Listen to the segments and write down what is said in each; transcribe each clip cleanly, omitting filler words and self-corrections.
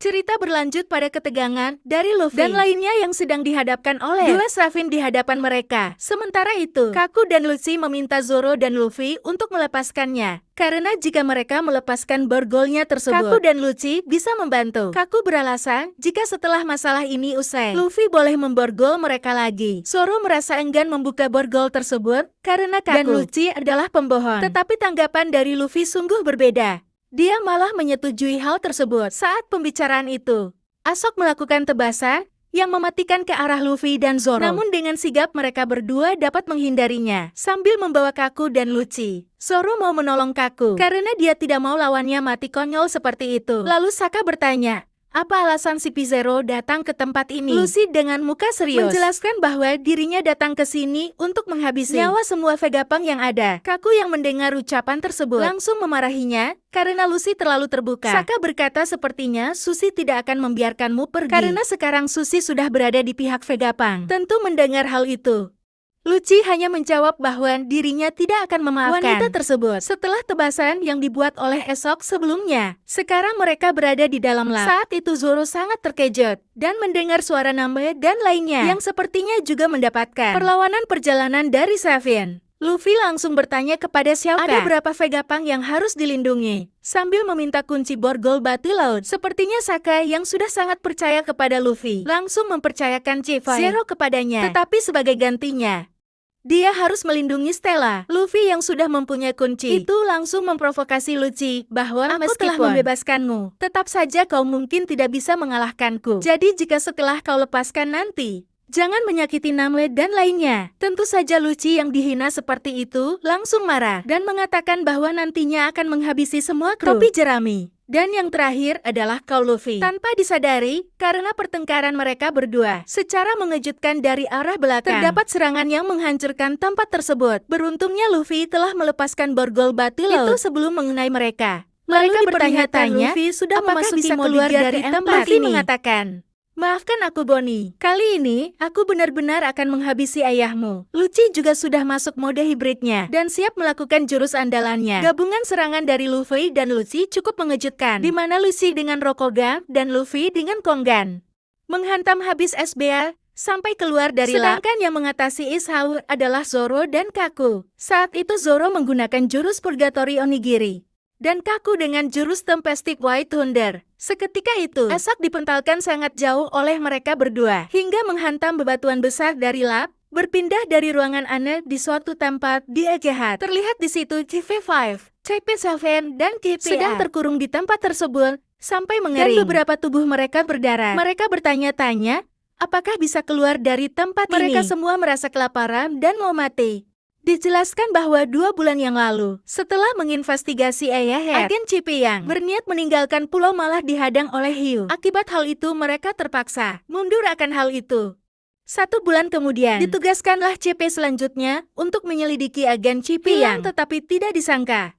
Cerita berlanjut pada ketegangan dari Luffy dan lainnya yang sedang dihadapkan oleh dua Sravin di hadapan mereka. Sementara itu, Kaku dan Lucci meminta Zoro dan Luffy untuk melepaskannya. Karena jika mereka melepaskan borgolnya tersebut, Kaku dan Lucci bisa membantu. Kaku beralasan jika setelah masalah ini usai, Luffy boleh memborgol mereka lagi. Zoro merasa enggan membuka borgol tersebut karena Kaku dan Lucci adalah pembohong. Tetapi tanggapan dari Luffy sungguh berbeda. Dia malah menyetujui hal tersebut. Saat pembicaraan itu, Asok melakukan tebasan yang mematikan ke arah Luffy dan Zoro. Namun dengan sigap mereka berdua dapat menghindarinya sambil membawa Kaku dan Lucci. Zoro mau menolong Kaku karena dia tidak mau lawannya mati konyol seperti itu. Lalu Sokka bertanya, apa alasan si P-Zero datang ke tempat ini? Lucy dengan muka serius menjelaskan bahwa dirinya datang ke sini untuk menghabisi nyawa semua Vegapunk yang ada. Kaku yang mendengar ucapan tersebut langsung memarahinya karena Lucy terlalu terbuka. Sokka berkata sepertinya Sushi tidak akan membiarkanmu pergi karena sekarang Sushi sudah berada di pihak Vegapunk. Tentu mendengar hal itu, Lucci hanya menjawab bahwa dirinya tidak akan memaafkan wanita tersebut. Setelah tebasan yang dibuat oleh Esok sebelumnya, sekarang mereka berada di dalam lab. Saat itu Zoro sangat terkejut dan mendengar suara Nami dan lainnya yang sepertinya juga mendapatkan perlawanan perjalanan dari Sravin. Luffy langsung bertanya kepada Xiaoka, ada berapa Vegapunk yang harus dilindungi? Sambil meminta kunci borgol batu laut. Sepertinya Sokka yang sudah sangat percaya kepada Luffy langsung mempercayakan Zero kepadanya. Tetapi sebagai gantinya, dia harus melindungi Stella. Luffy yang sudah mempunyai kunci itu langsung memprovokasi Lucci bahwa aku telah membebaskanmu, tetap saja kau mungkin tidak bisa mengalahkanku. Jadi jika setelah kau lepaskan nanti, jangan menyakiti Nami dan lainnya. Tentu saja Lucci yang dihina seperti itu langsung marah dan mengatakan bahwa nantinya akan menghabisi semua kru topi jerami. Dan yang terakhir adalah kau Luffy. Tanpa disadari, karena pertengkaran mereka berdua secara mengejutkan dari arah belakang, terdapat serangan yang menghancurkan tempat tersebut. Beruntungnya Luffy telah melepaskan borgol batu laut itu sebelum mengenai mereka. Mereka bertanya-tanya, Luffy sudah memasuki bisa keluar dari tempat ini. Luffy mengatakan, maafkan aku Bonnie, kali ini aku benar-benar akan menghabisi ayahmu. Lucci juga sudah masuk mode hibridnya dan siap melakukan jurus andalannya. Gabungan serangan dari Luffy dan Lucci cukup mengejutkan, di mana Lucci dengan Rokoga dan Luffy dengan Kongan menghantam habis SBA sampai keluar dari lab. Sedangkan yang mengatasi Ishau adalah Zoro dan Kaku. Saat itu Zoro menggunakan jurus Purgatory Onigiri dan Kaku dengan jurus Tempestic White Thunder. Seketika itu, Asok dipentalkan sangat jauh oleh mereka berdua, hingga menghantam bebatuan besar dari lab, berpindah dari ruangan aneh di suatu tempat di Egehat. Terlihat di situ CP5, CP7, dan KPA sedang terkurung di tempat tersebut, sampai mengering. Dan beberapa tubuh mereka berdarah. Mereka bertanya-tanya, apakah bisa keluar dari tempat ini? Mereka semua merasa kelaparan dan mau mati. Dijelaskan bahwa 2 bulan yang lalu, setelah menginvestigasi Egehat, agen CP yang berniat meninggalkan pulau malah dihadang oleh hiu. Akibat hal itu mereka terpaksa mundur akan hal itu. 1 bulan kemudian, ditugaskanlah CP selanjutnya untuk menyelidiki agen CP yang tetapi tidak disangka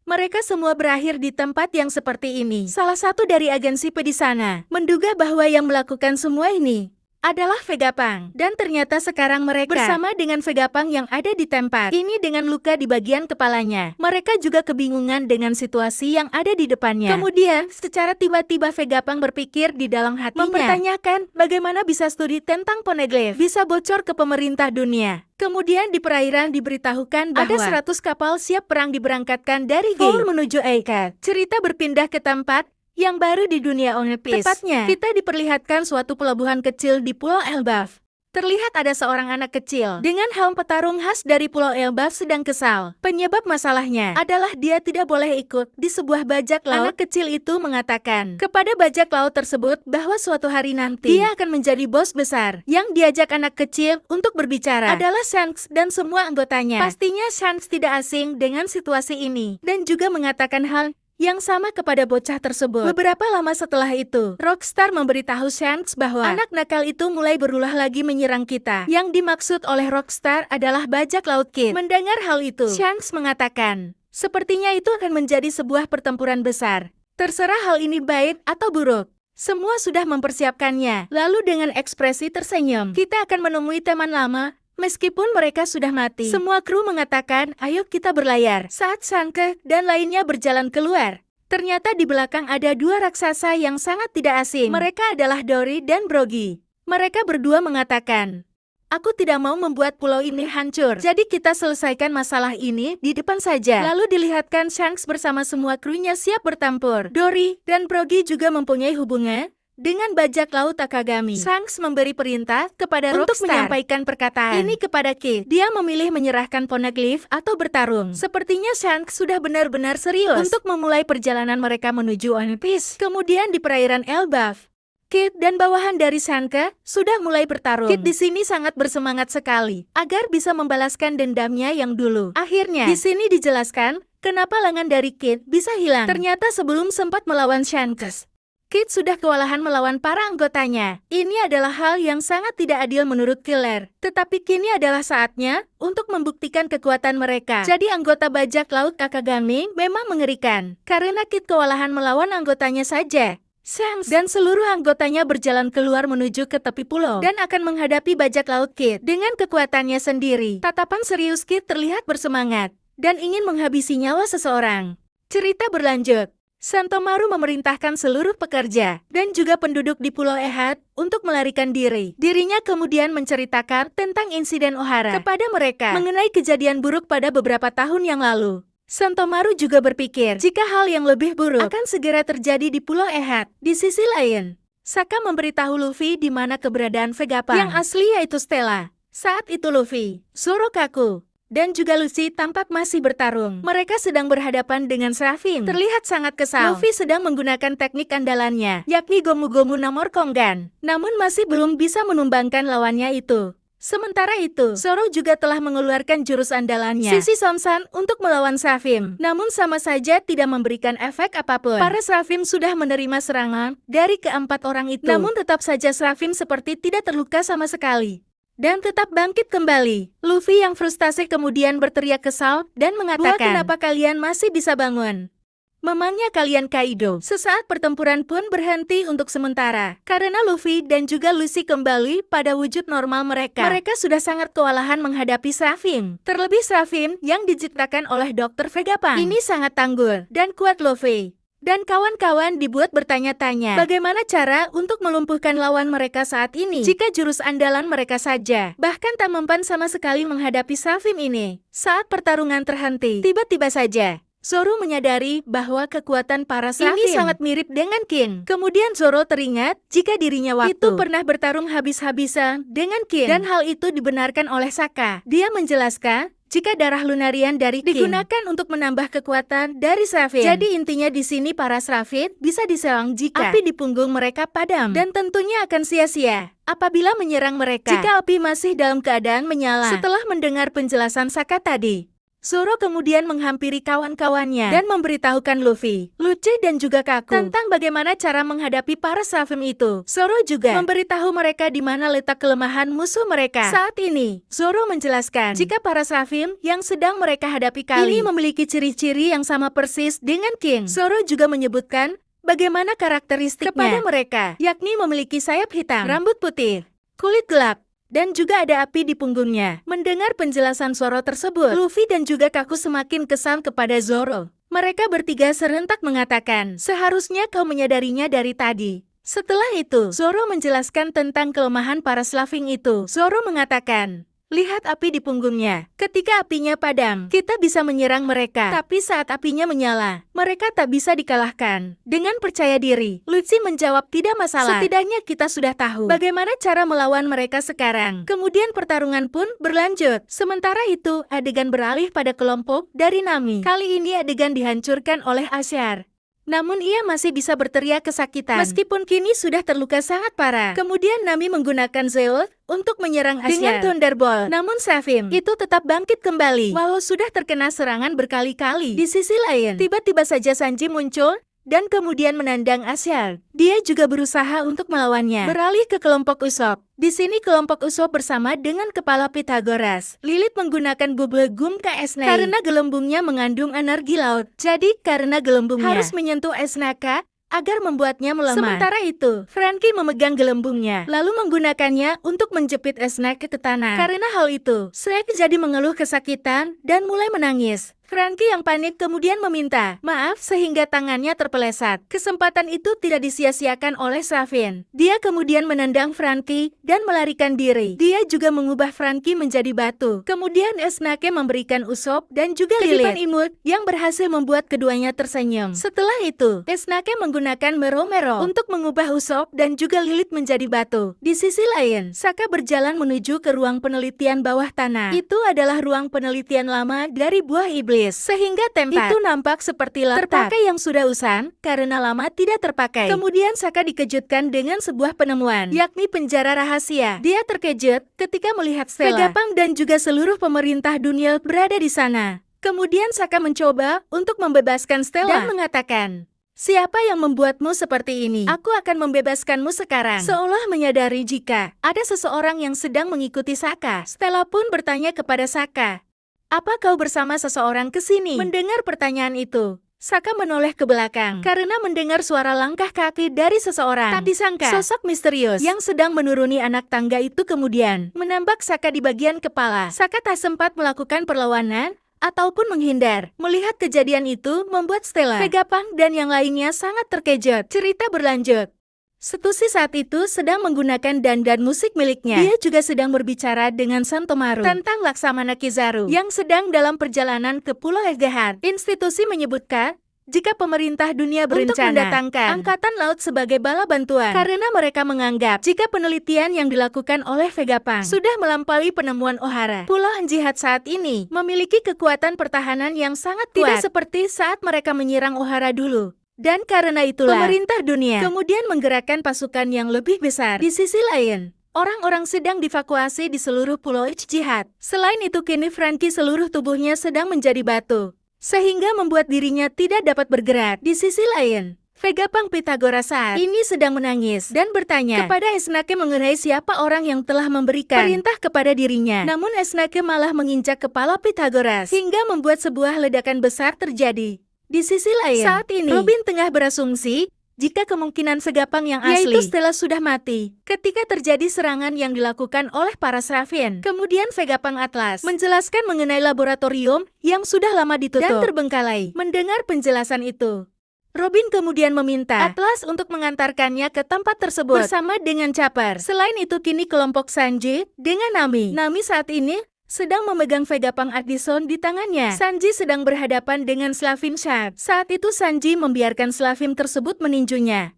mereka semua berakhir di tempat yang seperti ini. Salah satu dari agen CP di sana menduga bahwa yang melakukan semua ini adalah Vegapunk. Dan ternyata sekarang mereka bersama dengan Vegapunk yang ada di tempat ini dengan luka di bagian kepalanya. Mereka juga kebingungan dengan situasi yang ada di depannya. Kemudian, secara tiba-tiba Vegapunk berpikir di dalam hatinya, mempertanyakan bagaimana bisa studi tentang Poneglyph bisa bocor ke pemerintah dunia. Kemudian di perairan diberitahukan bahwa ada 100 kapal siap perang diberangkatkan dari Gate menuju Egehat. Cerita berpindah ke tempat yang baru di dunia One Piece. Tepatnya, kita diperlihatkan suatu pelabuhan kecil di Pulau Elbaf. Terlihat ada seorang anak kecil dengan helm petarung khas dari Pulau Elbaf sedang kesal. Penyebab masalahnya adalah dia tidak boleh ikut di sebuah bajak laut. Anak kecil itu mengatakan kepada bajak laut tersebut bahwa suatu hari nanti dia akan menjadi bos besar. Yang diajak anak kecil untuk berbicara adalah Shanks dan semua anggotanya. Pastinya Shanks tidak asing dengan situasi ini dan juga mengatakan hal yang sama kepada bocah tersebut. Beberapa lama setelah itu, Rockstar memberitahu Shanks bahwa anak nakal itu mulai berulah lagi menyerang kita. Yang dimaksud oleh Rockstar adalah bajak laut Kid. Mendengar hal itu, Shanks mengatakan, sepertinya itu akan menjadi sebuah pertempuran besar. Terserah hal ini baik atau buruk. Semua sudah mempersiapkannya. Lalu dengan ekspresi tersenyum, kita akan menemui teman lama. Meskipun mereka sudah mati, semua kru mengatakan, ayo kita berlayar. Saat Sanke dan lainnya berjalan keluar, Ternyata di belakang ada dua raksasa yang sangat tidak asing. Mereka adalah Dory dan Brogy. Mereka berdua mengatakan, "Aku tidak mau membuat pulau ini hancur. Jadi kita selesaikan masalah ini di depan saja." Lalu dilihatkan Shanks bersama semua krunya siap bertempur. Dory dan Brogy juga mempunyai hubungan dengan bajak laut Akagami. Shanks memberi perintah kepada Rockstar untuk menyampaikan perkataan ini kepada Kid. Dia memilih menyerahkan Poneglyph atau bertarung. Sepertinya Shanks sudah benar-benar serius untuk memulai perjalanan mereka menuju One Piece. Kemudian di perairan Elbaf, Kid dan bawahan dari Sanka sudah mulai bertarung. Kid di sini sangat bersemangat sekali agar bisa membalaskan dendamnya yang dulu. Akhirnya, di sini dijelaskan kenapa lengan dari Kid bisa hilang. Ternyata sebelum sempat melawan Shanks, Kid sudah kewalahan melawan para anggotanya. Ini adalah hal yang sangat tidak adil menurut Killer. Tetapi kini adalah saatnya untuk membuktikan kekuatan mereka. Jadi anggota bajak laut Akagami memang mengerikan. Karena Kid kewalahan melawan anggotanya saja, Shanks dan seluruh anggotanya berjalan keluar menuju ke tepi pulau dan akan menghadapi bajak laut Kid dengan kekuatannya sendiri. Tatapan serius Kid terlihat bersemangat dan ingin menghabisi nyawa seseorang. Cerita berlanjut. Santomaru memerintahkan seluruh pekerja dan juga penduduk di Pulau Ehad untuk melarikan diri. Dirinya kemudian menceritakan tentang insiden Ohara kepada mereka mengenai kejadian buruk pada beberapa tahun yang lalu. Santomaru juga berpikir jika hal yang lebih buruk akan segera terjadi di Pulau Ehad. Di sisi lain, Saka memberitahu Luffy di mana keberadaan Vegapunk yang asli yaitu Stella. Saat itu Luffy, Zoro Kaku, dan juga Lucy tampak masih bertarung. Mereka sedang berhadapan dengan Seraphim. Terlihat sangat kesal. Luffy sedang menggunakan teknik andalannya, yakni Gomu Gomu Namor Konggan. Namun masih belum bisa menumbangkan lawannya itu. Sementara itu, Zoro juga telah mengeluarkan jurus andalannya, Sisi Somsan, untuk melawan Seraphim. Namun sama saja tidak memberikan efek apapun. Para Seraphim sudah menerima serangan dari keempat orang itu. Namun tetap saja Seraphim seperti tidak terluka sama sekali dan tetap bangkit kembali. Luffy yang frustasi kemudian berteriak kesal dan mengatakan, "Kenapa kalian masih bisa bangun? Memangnya kalian Kaido?" Sesaat pertempuran pun berhenti untuk sementara karena Luffy dan juga Lucy kembali pada wujud normal mereka. Mereka sudah sangat kewalahan menghadapi Seraphim. Terlebih Seraphim yang diciptakan oleh Dr. Vegapunk. Ini sangat tanggul dan kuat. Luffy dan kawan-kawan dibuat bertanya-tanya bagaimana cara untuk melumpuhkan lawan mereka saat ini jika jurus andalan mereka saja bahkan tak mempan sama sekali menghadapi Seraphim ini. Saat pertarungan terhenti, tiba-tiba saja Zoro menyadari bahwa kekuatan para Seraphim ini sangat mirip dengan King. Kemudian Zoro teringat jika dirinya waktu itu pernah bertarung habis-habisan dengan King dan hal itu dibenarkan oleh Saka. Dia menjelaskan jika darah Lunarian dari King digunakan untuk menambah kekuatan dari Seraphim. Jadi intinya di sini para Seraphim bisa diselang jika api di punggung mereka padam. Dan tentunya akan sia-sia apabila menyerang mereka jika api masih dalam keadaan menyala. Setelah mendengar penjelasan Saka tadi, Zoro kemudian menghampiri kawan-kawannya dan memberitahukan Luffy, Lucci dan juga Kaku tentang bagaimana cara menghadapi para Seraphim itu. Zoro juga memberitahu mereka di mana letak kelemahan musuh mereka. Saat ini, Zoro menjelaskan jika para Seraphim yang sedang mereka hadapi kali ini memiliki ciri-ciri yang sama persis dengan King. Zoro juga menyebutkan bagaimana karakteristiknya kepada mereka, yakni memiliki sayap hitam, rambut putih, kulit gelap, dan juga ada api di punggungnya. Mendengar penjelasan Zoro tersebut, Luffy dan juga Kaku semakin kesal kepada Zoro. Mereka bertiga serentak mengatakan, "Seharusnya kau menyadarinya dari tadi." Setelah itu, Zoro menjelaskan tentang kelemahan para Seraphim itu. Zoro mengatakan, "Lihat api di punggungnya. Ketika apinya padam, kita bisa menyerang mereka. Tapi saat apinya menyala, mereka tak bisa dikalahkan." Dengan percaya diri, Lucci menjawab, "Tidak masalah. Setidaknya kita sudah tahu bagaimana cara melawan mereka sekarang." Kemudian pertarungan pun berlanjut. Sementara itu, adegan beralih pada kelompok dari Nami. Kali ini adegan dihancurkan oleh Ashar. Namun ia masih bisa berteriak kesakitan meskipun kini sudah terluka sangat parah. Kemudian Nami menggunakan Zeus untuk menyerang Ashar dengan Thunderbolt. Namun Seraphim itu tetap bangkit kembali walau sudah terkena serangan berkali-kali. Di sisi lain, tiba-tiba saja Sanji muncul dan kemudian menandang Ashar. Dia juga berusaha untuk melawannya. Beralih ke kelompok Usopp. Di sini kelompok Usopp bersama dengan kepala Pythagoras. Lilith menggunakan bubble gum ke Esnei karena gelembungnya mengandung energi laut. Jadi karena gelembungnya harus menyentuh Esnaka agar membuatnya melemah. Sementara itu, Franky memegang gelembungnya lalu menggunakannya untuk menjepit Esnaka ke tanah. Karena hal itu, Shrek jadi mengeluh kesakitan dan mulai menangis. Franky yang panik kemudian meminta maaf sehingga tangannya terpeleset. Kesempatan itu tidak disia-siakan oleh Sravin. Dia kemudian menendang Franky dan melarikan diri. Dia juga mengubah Franky menjadi batu. Kemudian Esnake memberikan Usopp dan juga kedipan imut yang berhasil membuat keduanya tersenyum. Setelah itu, Esnake menggunakan Mero-Mero untuk mengubah Usopp dan juga Lilith menjadi batu. Di sisi lain, Sokka berjalan menuju ke ruang penelitian bawah tanah. Itu adalah ruang penelitian lama dari buah iblis. Sehingga tempat itu nampak seperti terpakai yang sudah usang karena lama tidak terpakai. Kemudian Sokka dikejutkan dengan sebuah penemuan, yakni penjara rahasia. Dia terkejut ketika melihat Stella, Vegapunk dan juga seluruh pemerintah dunia berada di sana. Kemudian Sokka mencoba untuk membebaskan Stella dan mengatakan, siapa yang membuatmu seperti ini? Aku akan membebaskanmu sekarang. Seolah menyadari jika ada seseorang yang sedang mengikuti Sokka. Stella pun bertanya kepada Sokka, apa kau bersama seseorang ke sini? Mendengar pertanyaan itu, Sokka menoleh ke belakang karena mendengar suara langkah kaki dari seseorang. Tak disangka, sosok misterius yang sedang menuruni anak tangga itu kemudian menembak Sokka di bagian kepala. Sokka tak sempat melakukan perlawanan ataupun menghindar. Melihat kejadian itu membuat Stella, Vegapunk dan yang lainnya sangat terkejut. Cerita berlanjut. Setsushi saat itu sedang menggunakan dandan musik miliknya. Dia juga sedang berbicara dengan Santomaru tentang Laksamana Kizaru yang sedang dalam perjalanan ke Pulau Eggheart. Institusi menyebutkan jika pemerintah dunia berencana untuk mendatangkan angkatan laut sebagai bala bantuan karena mereka menganggap jika penelitian yang dilakukan oleh Vegapunk sudah melampaui penemuan Ohara. Pulau Eggheart saat ini memiliki kekuatan pertahanan yang sangat kuat, tidak seperti saat mereka menyerang Ohara dulu. Dan karena itulah, pemerintah dunia kemudian menggerakkan pasukan yang lebih besar. Di sisi lain, orang-orang sedang dievakuasi di seluruh Pulau Eggheart. Selain itu, kini Franky seluruh tubuhnya sedang menjadi batu, sehingga membuat dirinya tidak dapat bergerak. Di sisi lain, Vegapunk Pythagoras saat ini sedang menangis dan bertanya kepada Esnake mengenai siapa orang yang telah memberikan perintah kepada dirinya. Namun Esnake malah menginjak kepala Pythagoras hingga membuat sebuah ledakan besar terjadi. Di sisi lain, saat ini Robin tengah berasumsi jika kemungkinan Vegapunk yang asli, yaitu Stella, sudah mati ketika terjadi serangan yang dilakukan oleh para Sravin. Kemudian Vegapunk Atlas menjelaskan mengenai laboratorium yang sudah lama ditutup dan terbengkalai. Mendengar penjelasan itu, Robin kemudian meminta Atlas untuk mengantarkannya ke tempat tersebut bersama dengan Chopper. Selain itu, kini kelompok Sanji dengan Nami saat ini sedang memegang Vegapunk Addison di tangannya. Sanji sedang berhadapan dengan Slavin Sharp. Saat itu Sanji membiarkan Slavin tersebut meninjunya.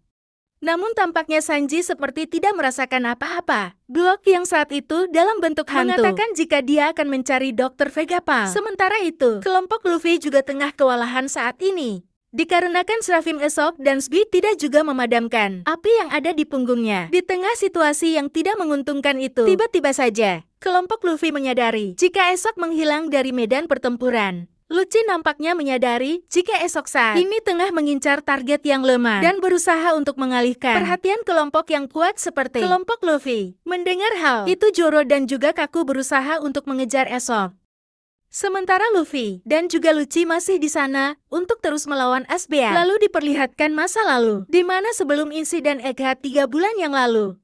Namun tampaknya Sanji seperti tidak merasakan apa-apa. Blok yang saat itu dalam bentuk hantu mengatakan jika dia akan mencari Dr. Vegapunk. Sementara itu, kelompok Luffy juga tengah kewalahan saat ini. Dikarenakan Sravin Usopp dan Sbi tidak juga memadamkan api yang ada di punggungnya. Di tengah situasi yang tidak menguntungkan itu, tiba-tiba saja kelompok Luffy menyadari jika esok menghilang dari medan pertempuran. Lucci nampaknya menyadari jika esok saat ini tengah mengincar target yang lemah dan berusaha untuk mengalihkan perhatian kelompok yang kuat seperti kelompok Luffy. Mendengar hal itu, Zoro dan juga Kaku berusaha untuk mengejar esok. Sementara Luffy dan juga Lucci masih di sana untuk terus melawan Asbea. Lalu diperlihatkan masa lalu, di mana sebelum insiden Eggheart 3 bulan yang lalu.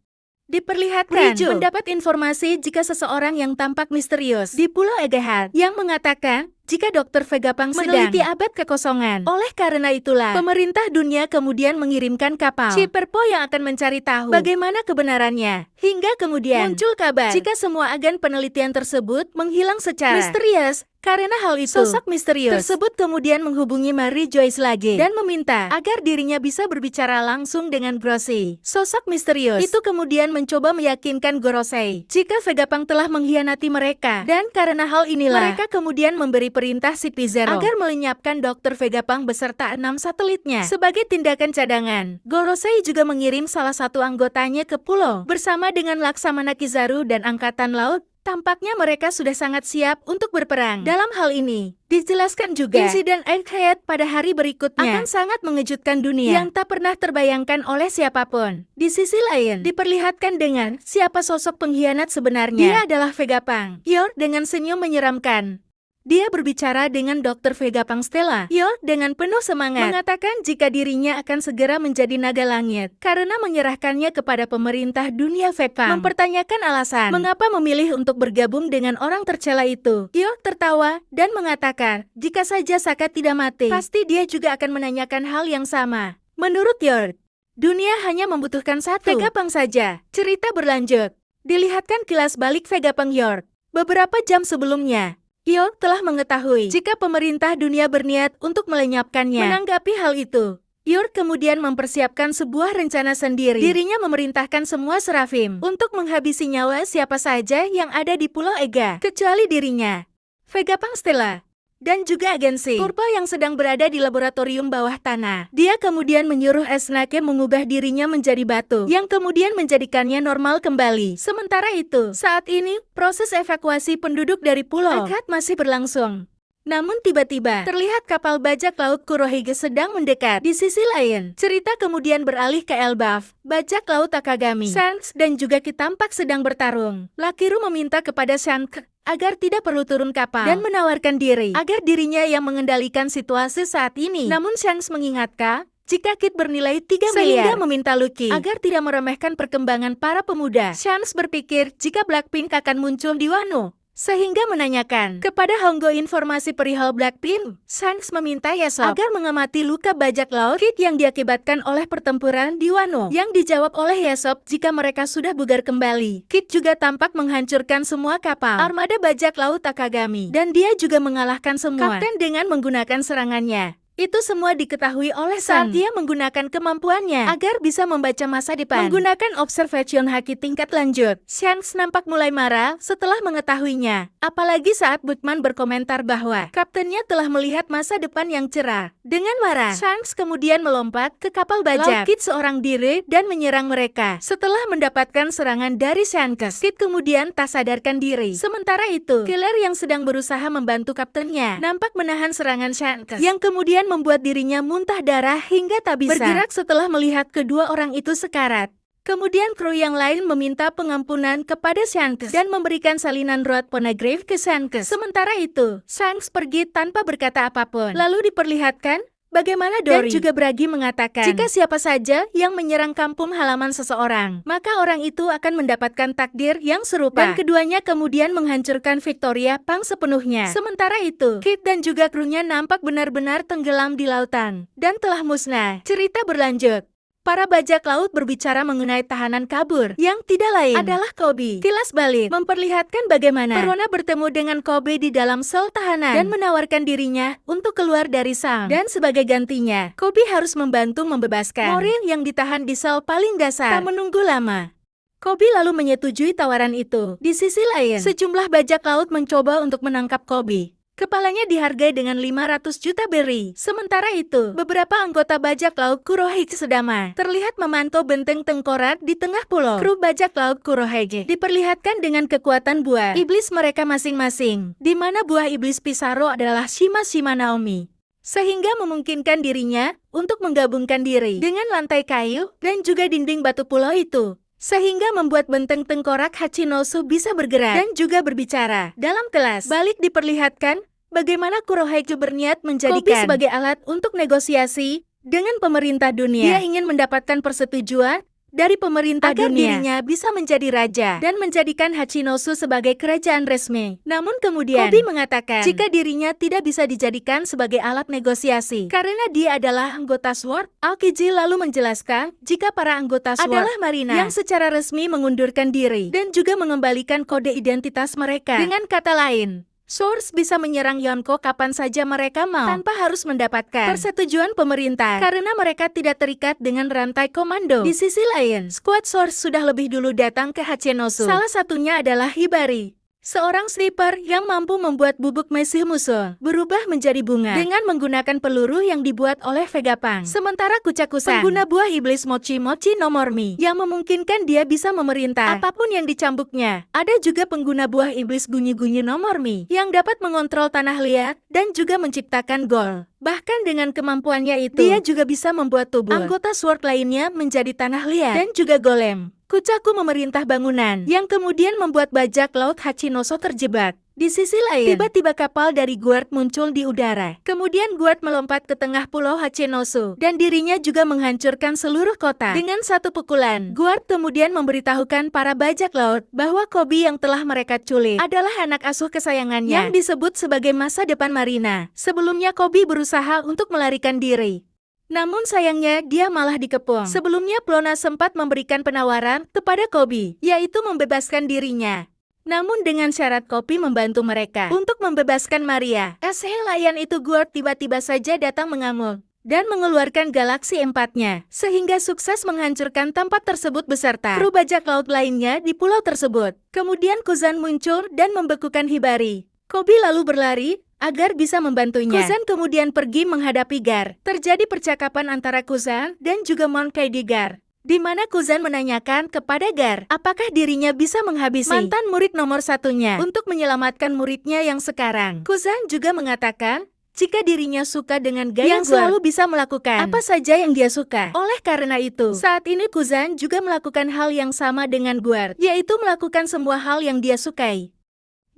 Diperlihatkan mendapat informasi jika seseorang yang tampak misterius di Pulau Eggheart yang mengatakan jika Dr. Vegapunk meneliti abad kekosongan. Oleh karena itulah, pemerintah dunia kemudian mengirimkan kapal Chipperpo yang akan mencari tahu bagaimana kebenarannya. Hingga kemudian muncul kabar jika semua agen penelitian tersebut menghilang secara misterius. Karena hal itu, sosok misterius tersebut kemudian menghubungi Mary Joyce lagi dan meminta agar dirinya bisa berbicara langsung dengan Gorosei. Sosok misterius itu kemudian mencoba meyakinkan Gorosei jika Vegapunk telah mengkhianati mereka. Dan karena hal inilah, mereka kemudian memberi perintah CP0 agar melenyapkan Dr. Vegapunk beserta 6 satelitnya. Sebagai tindakan cadangan, Gorosei juga mengirim salah satu anggotanya ke pulau bersama dengan Laksamana Kizaru dan Angkatan Laut. Tampaknya mereka sudah sangat siap untuk berperang. Dalam hal ini, dijelaskan juga insiden Eggheart pada hari berikutnya akan sangat mengejutkan dunia yang tak pernah terbayangkan oleh siapapun. Di sisi lain, diperlihatkan dengan siapa sosok pengkhianat sebenarnya. Dia adalah Vegapunk. Yor dengan senyum menyeramkan. dia berbicara dengan Dr. Vegapunk Stella. York dengan penuh semangat mengatakan jika dirinya akan segera menjadi naga langit karena menyerahkannya kepada pemerintah dunia Vegapunk. Mempertanyakan alasan mengapa memilih untuk bergabung dengan orang tercela itu. York tertawa dan mengatakan jika saja Sokka tidak mati, pasti dia juga akan menanyakan hal yang sama. Menurut York, dunia hanya membutuhkan satu Vegapunk saja. Cerita berlanjut. Dilihatkan kilas balik Vegapunk York. Beberapa jam sebelumnya, York telah mengetahui jika pemerintah dunia berniat untuk melenyapkannya. Menanggapi hal itu, York kemudian mempersiapkan sebuah rencana sendiri. Dirinya memerintahkan semua Seraphim untuk menghabisi nyawa siapa saja yang ada di Pulau Ega, kecuali dirinya, Vegapunk Stella, dan juga agensi Purple yang sedang berada di laboratorium bawah tanah. Dia kemudian menyuruh Snake mengubah dirinya menjadi batu, yang kemudian menjadikannya normal kembali. Sementara itu, saat ini, proses evakuasi penduduk dari Pulau Ega masih berlangsung. Namun tiba-tiba, terlihat kapal bajak laut Kurohige sedang mendekat. Di sisi lain, cerita kemudian beralih ke Elbaf, bajak laut Akagami. Shanks dan juga Kid tampak sedang bertarung. Lakiru meminta kepada Shanks agar tidak perlu turun kapal dan menawarkan diri agar dirinya yang mengendalikan situasi saat ini. Namun Shanks mengingatkan jika Kid bernilai 3 miliar sehingga meminta Lucky agar tidak meremehkan perkembangan para pemuda. Shanks berpikir jika Blackpink akan muncul di Wano, sehingga menanyakan kepada Hongo informasi perihal Blackpink. Shanks meminta Yesop agar mengamati luka bajak laut Kid yang diakibatkan oleh pertempuran di Wano. Yang dijawab oleh Yesop jika mereka sudah bugar kembali. Kid juga tampak menghancurkan semua kapal armada bajak laut Akagami. Dan dia juga mengalahkan semua kapten dengan menggunakan serangannya. Itu semua diketahui oleh saat dia menggunakan kemampuannya agar bisa membaca masa depan. Menggunakan observation haki tingkat lanjut, Shanks nampak mulai marah setelah mengetahuinya. Apalagi saat Butman berkomentar bahwa kaptennya telah melihat masa depan yang cerah. Dengan marah, Shanks kemudian melompat ke kapal bajak Kid seorang diri dan menyerang mereka. Setelah mendapatkan serangan dari Shanks, Kid kemudian tak sadarkan diri. Sementara itu, Killer yang sedang berusaha membantu kaptennya nampak menahan serangan Shanks, yang kemudian membuat dirinya muntah darah hingga tak bisa bergerak setelah melihat kedua orang itu sekarat. Kemudian kru yang lain meminta pengampunan kepada Shanks dan memberikan salinan Rod Poneglyph ke Shanks. Sementara itu, Shanks pergi tanpa berkata apapun. Lalu diperlihatkan bagaimana Dory dan juga Bragi mengatakan jika siapa saja yang menyerang kampung halaman seseorang, maka orang itu akan mendapatkan takdir yang serupa. Dan keduanya kemudian menghancurkan Victoria Punk sepenuhnya. Sementara itu, Kid dan juga krunya nampak benar-benar tenggelam di lautan dan telah musnah. Cerita berlanjut. Para bajak laut berbicara mengenai tahanan kabur yang tidak lain adalah Kobe. Kilas balik memperlihatkan bagaimana Perona bertemu dengan Kobe di dalam sel tahanan dan menawarkan dirinya untuk keluar dari sel. Dan sebagai gantinya, Kobe harus membantu membebaskan Morin yang ditahan di sel paling dasar. Tak menunggu lama, Kobe lalu menyetujui tawaran itu. Di sisi lain, sejumlah bajak laut mencoba untuk menangkap Kobe. Kepalanya dihargai dengan 500 juta berry. Sementara itu, beberapa anggota bajak laut Kurohige Sedama terlihat memantau benteng tengkorak di tengah pulau. Kru bajak laut Kurohige diperlihatkan dengan kekuatan buah iblis mereka masing-masing, di mana buah iblis Pizarro adalah Shima Shima Naomi, sehingga memungkinkan dirinya untuk menggabungkan diri dengan lantai kayu dan juga dinding batu pulau itu, sehingga membuat benteng tengkorak Hachinosu bisa bergerak dan juga berbicara. Dalam kelas balik diperlihatkan bagaimana Kurohige berniat menjadikan Kobe sebagai alat untuk negosiasi dengan pemerintah dunia. Dia ingin mendapatkan persetujuan dari pemerintah agar dunia dirinya bisa menjadi raja dan menjadikan Hachinosu sebagai kerajaan resmi. Namun kemudian Kobe mengatakan jika dirinya tidak bisa dijadikan sebagai alat negosiasi karena dia adalah anggota SWORD. Aokiji lalu menjelaskan jika para anggota SWORD adalah marina yang secara resmi mengundurkan diri dan juga mengembalikan kode identitas mereka. Dengan kata lain, SWORD bisa menyerang Yonko kapan saja mereka mau tanpa harus mendapatkan persetujuan pemerintah karena mereka tidak terikat dengan rantai komando. Di sisi lain, skuad SWORD sudah lebih dulu datang ke Hachinosu. Salah satunya adalah Hibari, seorang sniper yang mampu membuat bubuk mesih musuh berubah menjadi bunga dengan menggunakan peluru yang dibuat oleh Vegapunk. Sementara Kucakusan, pengguna buah iblis Mochi Mochi no Mormi yang memungkinkan dia bisa memerintah apapun yang dicambuknya. Ada juga pengguna buah iblis Gunyi Gunyi no Mormi yang dapat mengontrol tanah liat dan juga menciptakan gol. Bahkan dengan kemampuannya itu, dia juga bisa membuat tubuh anggota SWORD lainnya menjadi tanah liat dan juga golem. Kucaku memerintah bangunan, yang kemudian membuat bajak laut Hachinoso terjebak. Di sisi lain, tiba-tiba kapal dari Guard muncul di udara. Kemudian Guard melompat ke tengah pulau Hachinoso, dan dirinya juga menghancurkan seluruh kota. Dengan satu pukulan, Guard kemudian memberitahukan para bajak laut bahwa Koby yang telah mereka culik adalah anak asuh kesayangannya yang disebut sebagai masa depan Marina. Sebelumnya Koby berusaha untuk melarikan diri. Namun sayangnya dia malah dikepung. Sebelumnya Plona sempat memberikan penawaran kepada Koby, yaitu membebaskan dirinya. Namun dengan syarat Koby membantu mereka untuk membebaskan Maria. Lion itu Guard tiba-tiba saja datang mengamuk dan mengeluarkan galaksi empatnya, sehingga sukses menghancurkan tempat tersebut beserta kru bajak laut lainnya di pulau tersebut. Kemudian Kuzan muncul dan membekukan Hibari. Koby lalu berlari agar bisa membantunya. Kuzan kemudian pergi menghadapi Gar. Terjadi percakapan antara Kuzan dan juga Monkey di Gar, di mana Kuzan menanyakan kepada Gar apakah dirinya bisa menghabisi mantan murid nomor satunya untuk menyelamatkan muridnya yang sekarang. Kuzan juga mengatakan jika dirinya suka dengan gaya yang selalu bisa melakukan apa saja yang dia suka. Oleh karena itu, saat ini Kuzan juga melakukan hal yang sama dengan Guard, yaitu melakukan semua hal yang dia sukai.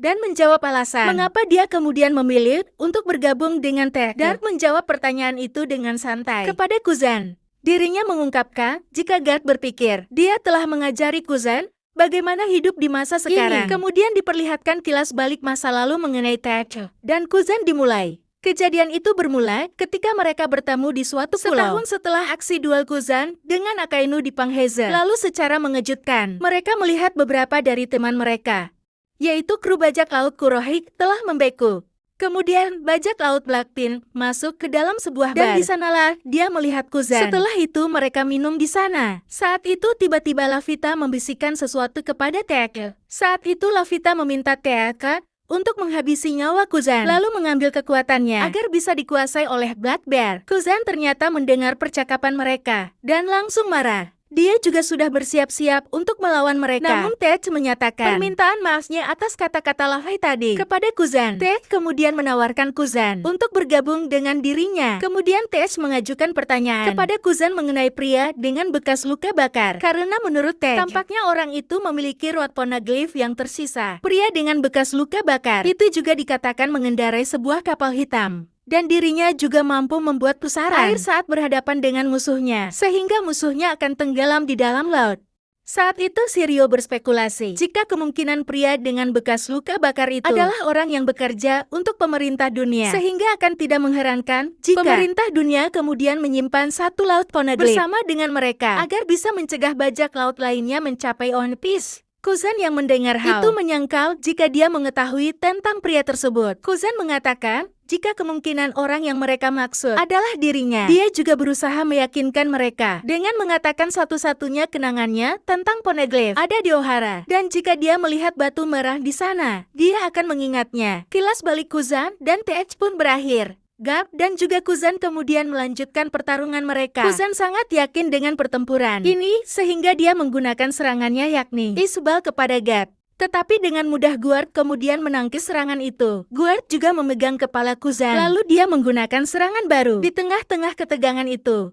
Dan menjawab alasan mengapa dia kemudian memilih untuk bergabung dengan Tech. Dark menjawab pertanyaan itu dengan santai kepada Kuzan. Dirinya mengungkapkan jika Guard berpikir dia telah mengajari Kuzan bagaimana hidup di masa sekarang. Kemudian diperlihatkan kilas balik masa lalu mengenai Tech dan Kuzan dimulai. Kejadian itu bermula ketika mereka bertemu di suatu pulau. Setahun setelah aksi duel Kuzan dengan Akainu di Pangheze. Lalu secara mengejutkan, mereka melihat beberapa dari teman mereka, yaitu kru bajak laut Kurohige, telah membeku. Kemudian bajak laut Blackpink masuk ke dalam sebuah bar. Dan di sanalah dia melihat Kuzan. Setelah itu mereka minum di sana. Saat itu tiba-tiba Lavita membisikkan sesuatu kepada Teake. Saat itu Lavita meminta Teake untuk menghabisi nyawa Kuzan, lalu mengambil kekuatannya agar bisa dikuasai oleh Black Bear. Kuzan ternyata mendengar percakapan mereka dan langsung marah. Dia juga sudah bersiap-siap untuk melawan mereka. Namun Tech menyatakan permintaan maafnya atas kata-kata Lavai tadi kepada Kuzan. Tech kemudian menawarkan Kuzan untuk bergabung dengan dirinya. Kemudian Tech mengajukan pertanyaan kepada Kuzan mengenai pria dengan bekas luka bakar. Karena menurut Tech, tampaknya orang itu memiliki rod poneglyph yang tersisa. Pria dengan bekas luka bakar itu juga dikatakan mengendarai sebuah kapal hitam. Dan dirinya juga mampu membuat pusaran air saat berhadapan dengan musuhnya, sehingga musuhnya akan tenggelam di dalam laut. Saat itu Shiryu berspekulasi jika kemungkinan pria dengan bekas luka bakar itu adalah orang yang bekerja untuk pemerintah dunia, sehingga akan tidak mengherankan jika pemerintah dunia kemudian menyimpan satu laut poneglyph bersama dengan mereka agar bisa mencegah bajak laut lainnya mencapai One Piece. Kuzan yang mendengar hal itu menyangkal jika dia mengetahui tentang pria tersebut. Kuzan mengatakan jika kemungkinan orang yang mereka maksud adalah dirinya. Dia juga berusaha meyakinkan mereka dengan mengatakan satu-satunya kenangannya tentang poneglyph ada di Ohara. Dan jika dia melihat batu merah di sana, dia akan mengingatnya. Kilas balik Kuzan dan TH pun berakhir. Garp dan juga Kuzan kemudian melanjutkan pertarungan mereka. Kuzan sangat yakin dengan pertempuran ini sehingga dia menggunakan serangannya yakni Isbal kepada Garp. Tetapi dengan mudah Guard kemudian menangkis serangan itu. Guard juga memegang kepala Kuzan. Lalu dia menggunakan serangan baru. Di tengah-tengah ketegangan itu,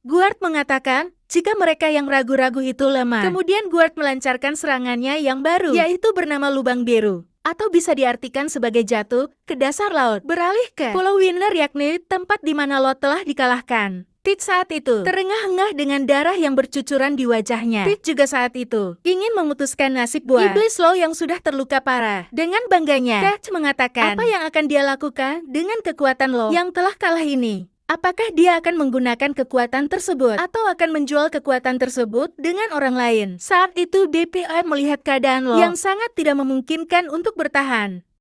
Guard mengatakan jika mereka yang ragu-ragu itu lemah. Kemudian Guard melancarkan serangannya yang baru, yaitu bernama Lubang Biru, atau bisa diartikan sebagai jatuh ke dasar laut, beralih ke Pulau Winner yakni tempat di mana Lot telah dikalahkan. Tit saat itu terengah-engah dengan darah yang bercucuran di wajahnya. Tit juga saat itu ingin memutuskan nasib buah iblis Law yang sudah terluka parah. Dengan bangganya, Tech mengatakan apa yang akan dia lakukan dengan kekuatan Law yang telah kalah ini. Apakah dia akan menggunakan kekuatan tersebut atau akan menjual kekuatan tersebut dengan orang lain? Saat itu BPM melihat keadaan Law yang sangat tidak memungkinkan untuk bertahan.